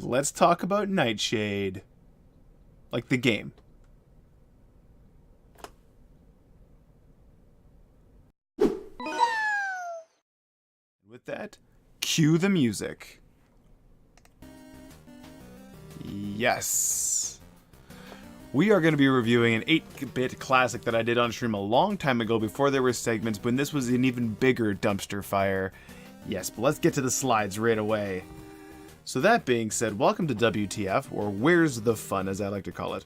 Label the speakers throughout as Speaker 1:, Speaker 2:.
Speaker 1: let's talk about Nightshade. Like the game. With that, cue the music. Yes. We are going to be reviewing an 8-bit classic that I did on stream a long time ago before there were segments, when this was an even bigger dumpster fire. Yes, but let's get to the slides right away. So that being said, welcome to WTF, or Where's the Fun, as I like to call it.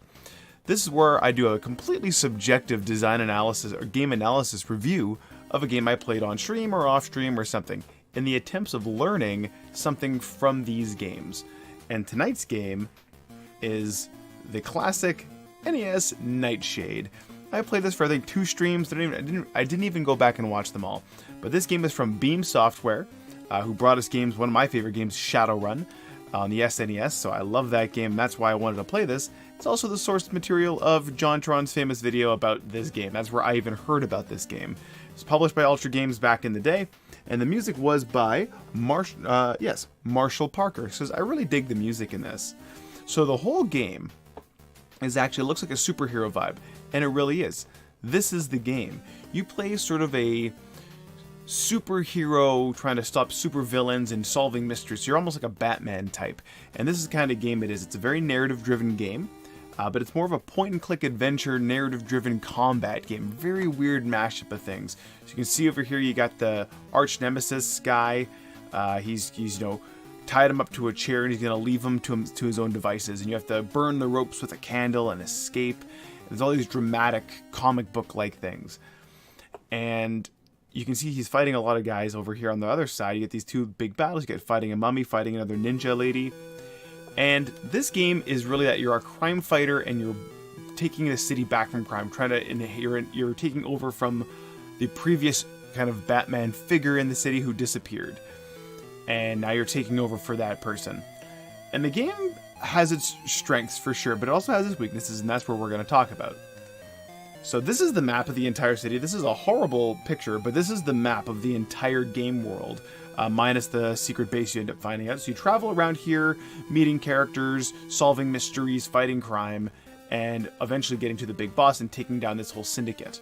Speaker 1: This is where I do a completely subjective design analysis or game analysis review of a game I played on stream or off stream or something, in the attempts of learning something from these games. And tonight's game is the classic NES Nightshade. I played this for I think 2 streams. I didn't even go back and watch them all. But this game is from Beam Software, who brought us games. One of my favorite games, Shadowrun, on the SNES. So I love that game. That's why I wanted to play this. It's also the source material of JonTron's famous video about this game. That's where I even heard about this game. It's published by Ultra Games back in the day, and the music was by Marshall Parker. Says I really dig the music in this. So the whole game is actually looks like a superhero vibe, and it really is. This is the game. You play sort of a superhero trying to stop supervillains and solving mysteries. You're almost like a Batman type, and this is the kind of game it is. It's a very narrative-driven game. But it's more of a point-and-click adventure, narrative-driven combat game. Very weird mashup of things. So you can see over here, you got the arch nemesis guy. He's tied him up to a chair, and he's gonna leave him to his own devices. And you have to burn the ropes with a candle and escape. There's all these dramatic comic book-like things. And you can see he's fighting a lot of guys over here on the other side. You get these 2 big battles. You get fighting a mummy, fighting another ninja lady. And this game is really that you're a crime fighter and you're taking the city back from crime, you're taking over from the previous kind of Batman figure in the city who disappeared. And now you're taking over for that person. And the game has its strengths for sure, but it also has its weaknesses, and that's what we're going to talk about. So this is the map of the entire city. This is a horrible picture, but this is the map of the entire game world. Minus the secret base you end up finding out. So you travel around here, meeting characters, solving mysteries, fighting crime, and eventually getting to the big boss and taking down this whole syndicate.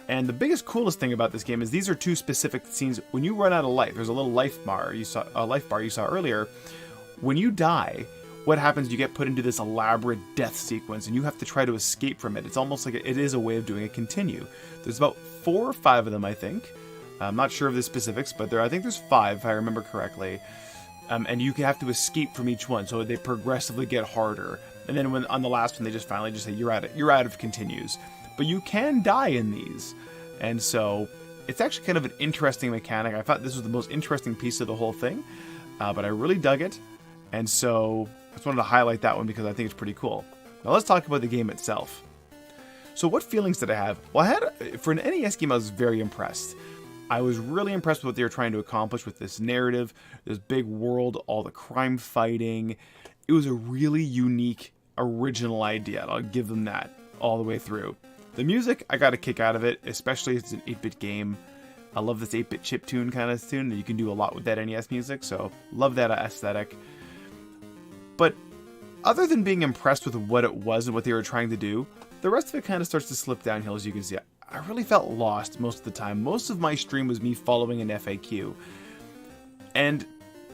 Speaker 1: And the biggest, coolest thing about this game is these are 2 specific scenes. When you run out of life, there's a little life bar you saw earlier. When you die, what happens? You get put into this elaborate death sequence, and you have to try to escape from it. It's almost like it is a way of doing a continue. There's about 4 or 5 of them, I think. I'm not sure of the specifics, but I think there's 5 if I remember correctly. And you have to escape from each one, so they progressively get harder. And then when on the last one, they just finally say you're out of continues. But you can die in these, and so it's actually kind of an interesting mechanic. I thought this was the most interesting piece of the whole thing, but I really dug it, and so I just wanted to highlight that one because I think it's pretty cool. Now let's talk about the game itself. So what feelings did I have? Well, for an NES game, I was very impressed. I was really impressed with what they were trying to accomplish with this narrative, this big world, all the crime fighting. It was a really unique, original idea. I'll give them that all the way through. The music, I got a kick out of it, especially as it's an 8-bit game. I love this 8-bit chiptune kind of tune. You can do a lot with that NES music, so love that aesthetic. But other than being impressed with what it was and what they were trying to do, the rest of it kind of starts to slip downhill, as you can see. I really felt lost most of the time. Most of my stream was me following an FAQ. And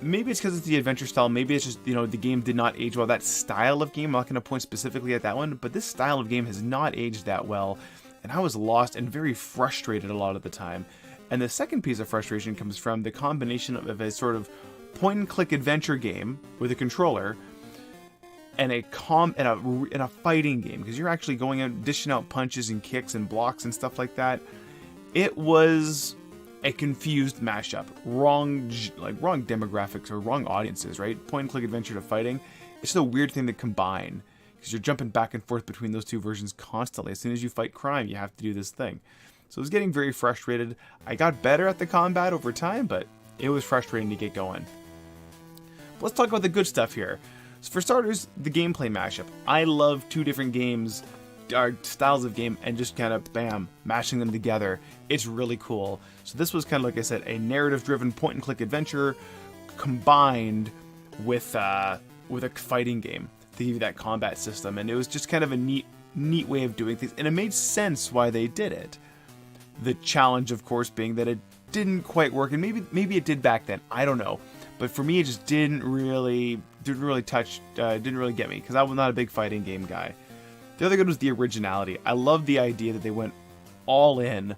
Speaker 1: maybe it's because it's the adventure style. Maybe it's just, the game did not age well. That style of game, I'm not going to point specifically at that one, but this style of game has not aged that well. And I was lost and very frustrated a lot of the time. And the second piece of frustration comes from the combination of a sort of point-and-click adventure game with a controller and a fighting game, because you're actually going out dishing out punches and kicks and blocks and stuff like that. It was a confused mashup, wrong demographics or wrong audiences, right? Point and click adventure to fighting. It's just a weird thing to combine because you're jumping back and forth between those 2 versions constantly. As soon as you fight crime, you have to do this thing. So I was getting very frustrated. I got better at the combat over time, but it was frustrating to get going. But let's talk about the good stuff here. So for starters, the gameplay mashup. I love 2 different games, styles of game, and just kind of, bam, mashing them together. It's really cool. So this was kind of, like I said, a narrative-driven point-and-click adventure combined with a fighting game to give you that combat system, and it was just kind of a neat way of doing things, and it made sense why they did it. The challenge, of course, being that it didn't quite work, and maybe it did back then. I don't know, but for me, it just didn't really get me, because I was not a big fighting game guy. The other good was the originality. I loved the idea that they went all in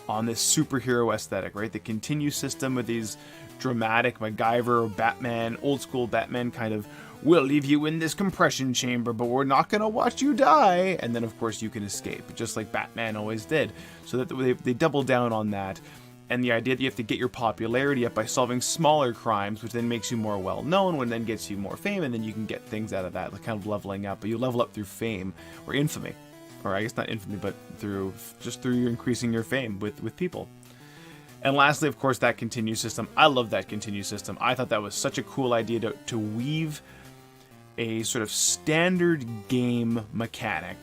Speaker 1: on this superhero aesthetic, right? The continue system with these dramatic MacGyver or Batman, old school Batman kind of, we'll leave you in this compression chamber, but we're not going to watch you die. And then, of course, you can escape, just like Batman always did. So that they double down on that. And the idea that you have to get your popularity up by solving smaller crimes, which then makes you more well-known, which then gets you more fame, and then you can get things out of that, like kind of leveling up. But you level up through fame, or infamy. Or I guess not infamy, but through your increasing your fame with people. And lastly, of course, that continue system. I love that continue system. I thought that was such a cool idea to weave a sort of standard game mechanic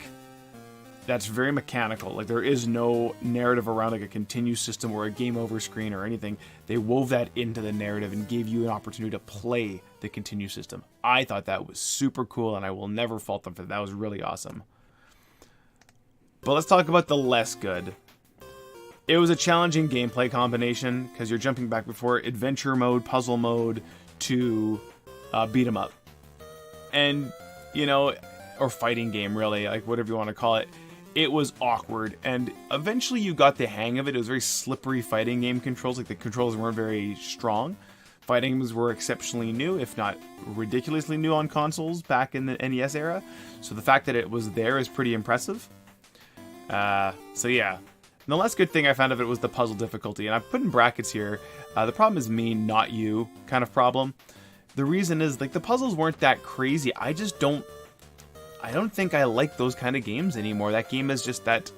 Speaker 1: that's very mechanical. Like, there is no narrative around like a continue system or a game over screen or anything. They wove that into the narrative and gave you an opportunity to play the continue system. I thought that was super cool, and I will never fault them for that. That was really awesome. But let's talk about the less good. It was a challenging gameplay combination, because you're jumping back before adventure mode, puzzle mode, to beat 'em up. And, or fighting game, really, like whatever you want to call it. It was awkward, and eventually you got the hang of it. It was very slippery fighting game controls, like the controls weren't very strong. Fighting games were exceptionally new, if not ridiculously new on consoles back in the NES era. So the fact that it was there is pretty impressive. So yeah. And the less good thing I found of it was the puzzle difficulty, and I've put in brackets here, the problem is me, not you kind of problem. The reason is, like, the puzzles weren't that crazy. I don't think I like those kind of games anymore. That game is just, that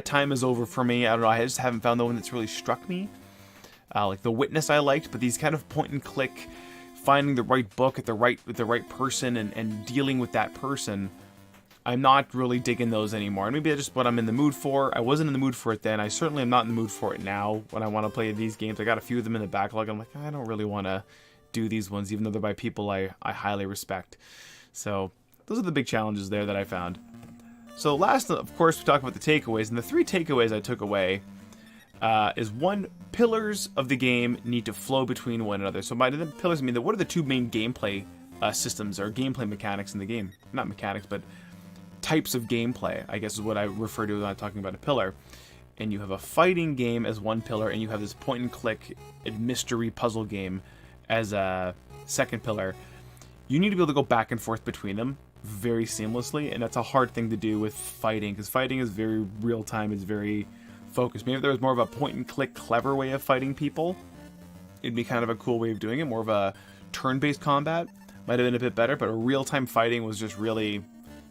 Speaker 1: time is over for me. I don't know, I just haven't found the one that's really struck me. Like The Witness I liked, but these kind of point and click, finding the right book with the right person and dealing with that person, I'm not really digging those anymore. And maybe that's just what I'm in the mood for. I wasn't in the mood for it then. I certainly am not in the mood for it now when I want to play these games. I got a few of them in the backlog. I'm like, I don't really want to do these ones, even though they're by people I highly respect. So those are the big challenges there that I found. So last, of course, we talk about the takeaways. And the 3 takeaways I took away is 1, pillars of the game need to flow between one another. So by the pillars, I mean, what are the 2 main gameplay systems or gameplay mechanics in the game? Not mechanics, but types of gameplay, I guess is what I refer to when I'm talking about a pillar. And you have a fighting game as one pillar, and you have this point and click mystery puzzle game as a second pillar. You need to be able to go back and forth between them very seamlessly, and that's a hard thing to do with fighting, because fighting is very real time, it's very focused. Maybe if there was more of a point and click clever way of fighting people, it'd be kind of a cool way of doing it. More of a turn-based combat might have been a bit better, but a real-time fighting was just really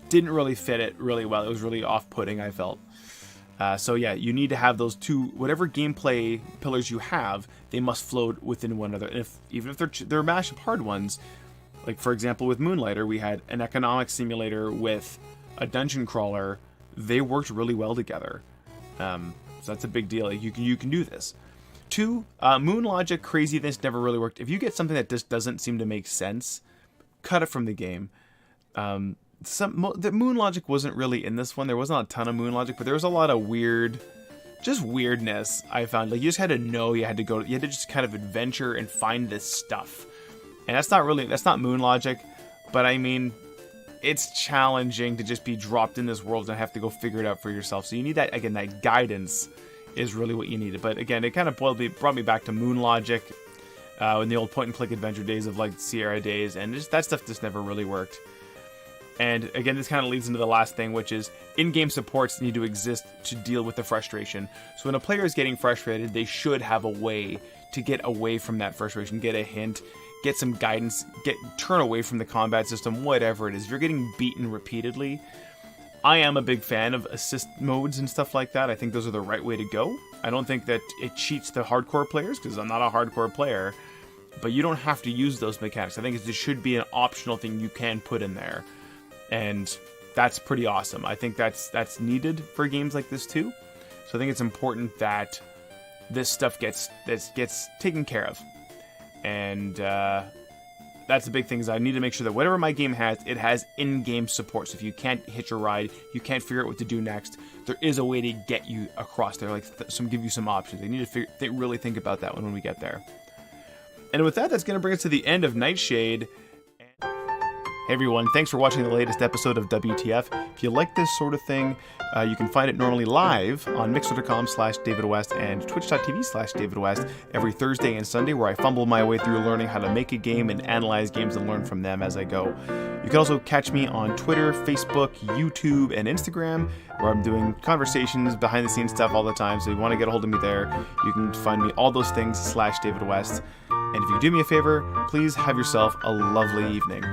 Speaker 1: didn't really fit it really well. It was really off-putting, I felt. So yeah, you need to have those 2, whatever gameplay pillars you have, they must flow within one another. And even if they're mashup hard ones, like for example with Moonlighter, we had an economic simulator with a dungeon crawler. They worked really well together. So that's a big deal. You can do this. 2, moon logic craziness never really worked. If you get something that just doesn't seem to make sense, cut it from the game. The moon logic wasn't really in this one. There wasn't a ton of moon logic, but there was a lot of weirdness I found. Like, you just had to know, you had to just kind of adventure and find this stuff. And that's not moon logic, but I mean, it's challenging to just be dropped in this world and have to go figure it out for yourself. So you need that, again, that guidance is really what you needed. But again, it kind of brought me back to moon logic in the old point and click adventure days of like Sierra days, and that stuff just never really worked. And again, this kind of leads into the last thing, which is in-game supports need to exist to deal with the frustration. So when a player is getting frustrated, they should have a way to get away from that frustration, get a hint, get some guidance, turn away from the combat system, whatever it is. If you're getting beaten repeatedly, I am a big fan of assist modes and stuff like that. I think those are the right way to go. I don't think that it cheats the hardcore players, because I'm not a hardcore player, but you don't have to use those mechanics. I think it should be an optional thing you can put in there. And that's pretty awesome. I think that's needed for games like this too. So I think it's important that this stuff gets taken care of. And that's the big thing, is I need to make sure that whatever my game has, it has in-game support. So if you can't hitch a ride, you can't figure out what to do next, there is a way to get you across there, like give you some options. They need to really think about that when we get there. And with that, that's going to bring us to the end of Nightshade. Hey everyone, thanks for watching the latest episode of WTF. If you like this sort of thing, you can find it normally live on mixer.com/DavidWest and twitch.tv/DavidWest every Thursday and Sunday, where I fumble my way through learning how to make a game and analyze games and learn from them as I go. You can also catch me on Twitter, Facebook, YouTube, and Instagram, where I'm doing conversations, behind the scenes stuff all the time. So if you want to get a hold of me there, you can find me all those things /DavidWest. And if you do me a favor, please have yourself a lovely evening.